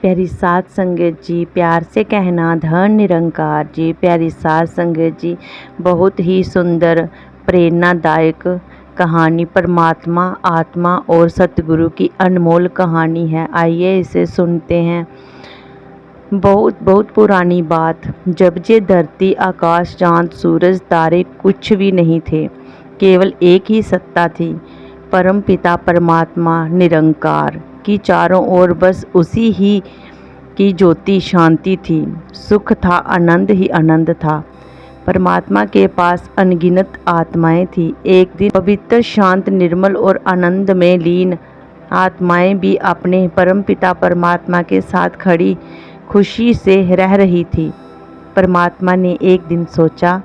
प्यारी साध संगत जी, प्यार से कहना धन निरंकार जी। प्यारी साध संगत जी, बहुत ही सुंदर प्रेरणादायक कहानी परमात्मा, आत्मा और सतगुरु की अनमोल कहानी है। आइए इसे सुनते हैं। बहुत बहुत पुरानी बात, जब ये धरती, आकाश, चांद, सूरज, तारे कुछ भी नहीं थे, केवल एक ही सत्ता थी, परम पिता परमात्मा निरंकार की। चारों ओर बस उसी ही की ज्योति, शांति थी, सुख था, आनंद ही आनंद था। परमात्मा के पास अनगिनत आत्माएं थी। एक दिन पवित्र, शांत, निर्मल और आनंद में लीन आत्माएं भी अपने परम पिता परमात्मा के साथ खड़ी खुशी से रह रही थी। परमात्मा ने एक दिन सोचा,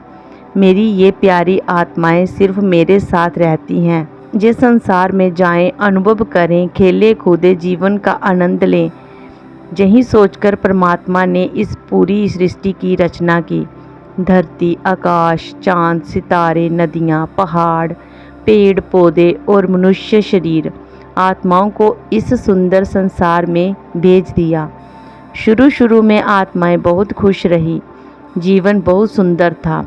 मेरी ये प्यारी आत्माएं सिर्फ मेरे साथ रहती हैं, ये संसार में जाएं, अनुभव करें, खेले कूदे, जीवन का आनंद लें। यही सोचकर परमात्मा ने इस पूरी सृष्टि की रचना की। धरती, आकाश, चांद, सितारे, नदियाँ, पहाड़, पेड़ पौधे और मनुष्य शरीर, आत्माओं को इस सुंदर संसार में भेज दिया। शुरू शुरू में आत्माएं बहुत खुश रही, जीवन बहुत सुंदर था,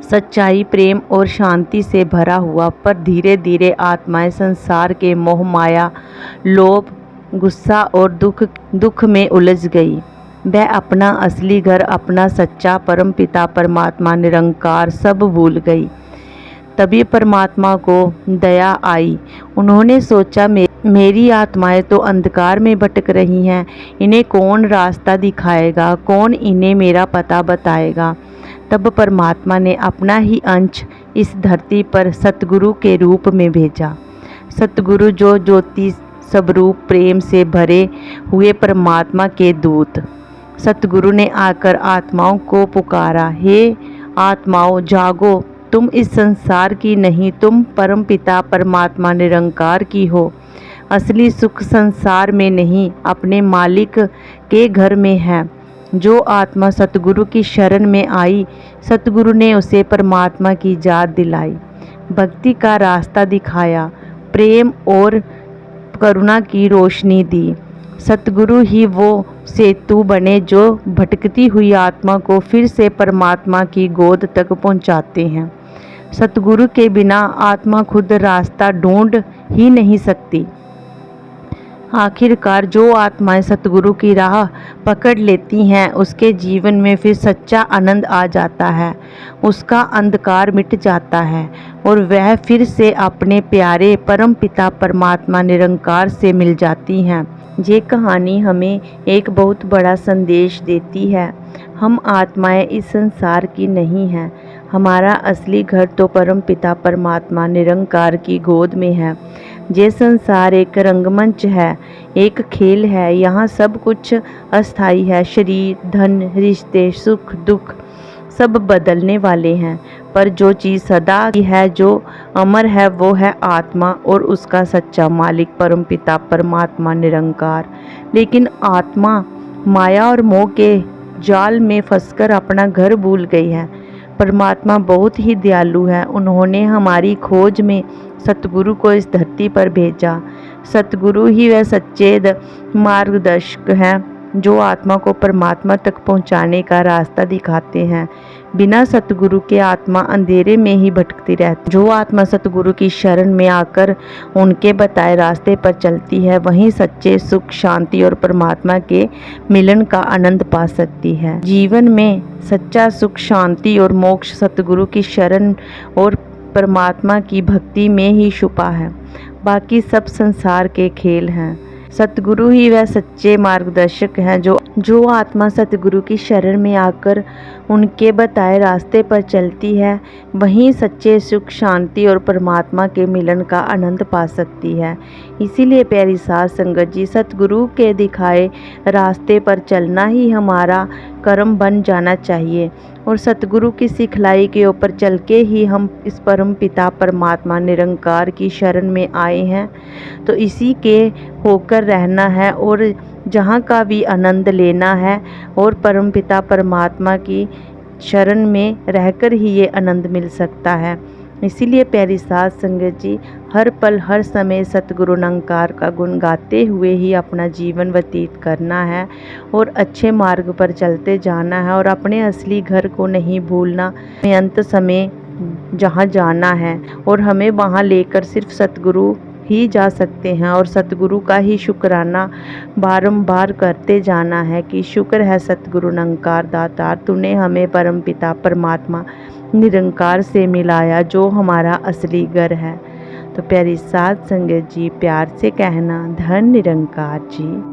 सच्चाई, प्रेम और शांति से भरा हुआ। पर धीरे धीरे आत्माएं संसार के मोह, माया, लोभ, गुस्सा और दुख में उलझ गई। वह अपना असली घर, अपना सच्चा परम पिता परमात्मा निरंकार सब भूल गई। तभी परमात्मा को दया आई। उन्होंने सोचा, मेरी आत्माएं तो अंधकार में भटक रही हैं, इन्हें कौन रास्ता दिखाएगा, कौन इन्हें मेरा पता बताएगा। तब परमात्मा ने अपना ही अंश इस धरती पर सतगुरु के रूप में भेजा। सतगुरु जो ज्योति स्वरूप, प्रेम से भरे हुए परमात्मा के दूत। सतगुरु ने आकर आत्माओं को पुकारा, हे आत्माओं जागो, तुम इस संसार की नहीं, तुम परम पिता परमात्मा निरंकार की हो। असली सुख संसार में नहीं, अपने मालिक के घर में है। जो आत्मा सतगुरु की शरण में आई, सतगुरु ने उसे परमात्मा की याद दिलाई, भक्ति का रास्ता दिखाया, प्रेम और करुणा की रोशनी दी। सतगुरु ही वो सेतु बने जो भटकती हुई आत्मा को फिर से परमात्मा की गोद तक पहुंचाते हैं। सतगुरु के बिना आत्मा खुद रास्ता ढूंढ ही नहीं सकती। आखिरकार जो आत्माएं सतगुरु की राह पकड़ लेती हैं, उसके जीवन में फिर सच्चा आनंद आ जाता है, उसका अंधकार मिट जाता है और वह फिर से अपने प्यारे परम पिता परमात्मा निरंकार से मिल जाती हैं। ये कहानी हमें एक बहुत बड़ा संदेश देती है। हम आत्माएं इस संसार की नहीं हैं। हमारा असली घर तो परम पिता परमात्मा निरंकार की गोद में है। ये संसार एक रंगमंच है, एक खेल है। यहाँ सब कुछ अस्थाई है। शरीर, धन, रिश्ते, सुख, दुख सब बदलने वाले हैं, पर जो चीज़ सदा की है, जो अमर है, वो है आत्मा और उसका सच्चा मालिक परम पिता परमात्मा निरंकार। लेकिन आत्मा माया और मोह के जाल में फंसकर अपना घर भूल गई है। परमात्मा बहुत ही दयालु है। उन्होंने हमारी खोज में सतगुरु को इस धरती पर भेजा। सतगुरु ही वह सच्चे मार्गदर्शक हैं जो आत्मा को परमात्मा तक पहुंचाने का रास्ता दिखाते हैं। बिना सतगुरु के आत्मा अंधेरे में ही भटकती रहती। जो आत्मा सतगुरु की शरण में आकर उनके बताए रास्ते पर चलती है, वहीं सच्चे सुख, शांति और परमात्मा के मिलन का आनंद पा सकती है। जीवन में सच्चा सुख, शांति और मोक्ष सतगुरु की शरण और परमात्मा की भक्ति में ही छुपा है। बाकी सब संसार के खेल हैं। सतगुरु ही वह सच्चे मार्गदर्शक हैं। जो आत्मा सतगुरु की शरण में आकर उनके बताए रास्ते पर चलती है, वहीं सच्चे सुख, शांति और परमात्मा के मिलन का आनंद पा सकती है। इसीलिए प्यारी साध संगत जी, सतगुरु के दिखाए रास्ते पर चलना ही हमारा कर्म बन जाना चाहिए और सतगुरु की सिखलाई के ऊपर चल के ही हम इस परम पिता परमात्मा निरंकार की शरण में आए हैं, तो इसी के होकर रहना है और जहाँ का भी आनंद लेना है और परम पिता परमात्मा की शरण में रहकर ही ये आनंद मिल सकता है। इसीलिए प्यारी साध संगत जी, हर पल हर समय सतगुरु निरंकार का गुण गाते हुए ही अपना जीवन व्यतीत करना है और अच्छे मार्ग पर चलते जाना है और अपने असली घर को नहीं भूलना। अंत समय जहाँ जाना है और हमें वहाँ लेकर सिर्फ सतगुरु ही जा सकते हैं और सतगुरु का ही शुक्राना बारंबार करते जाना है कि शुक्र है सतगुरु निरंकार दातार, तूने हमें परमपिता परमात्मा निरंकार से मिलाया जो हमारा असली घर है। तो प्यारी साध संगत जी, प्यार से कहना धन निरंकार जी।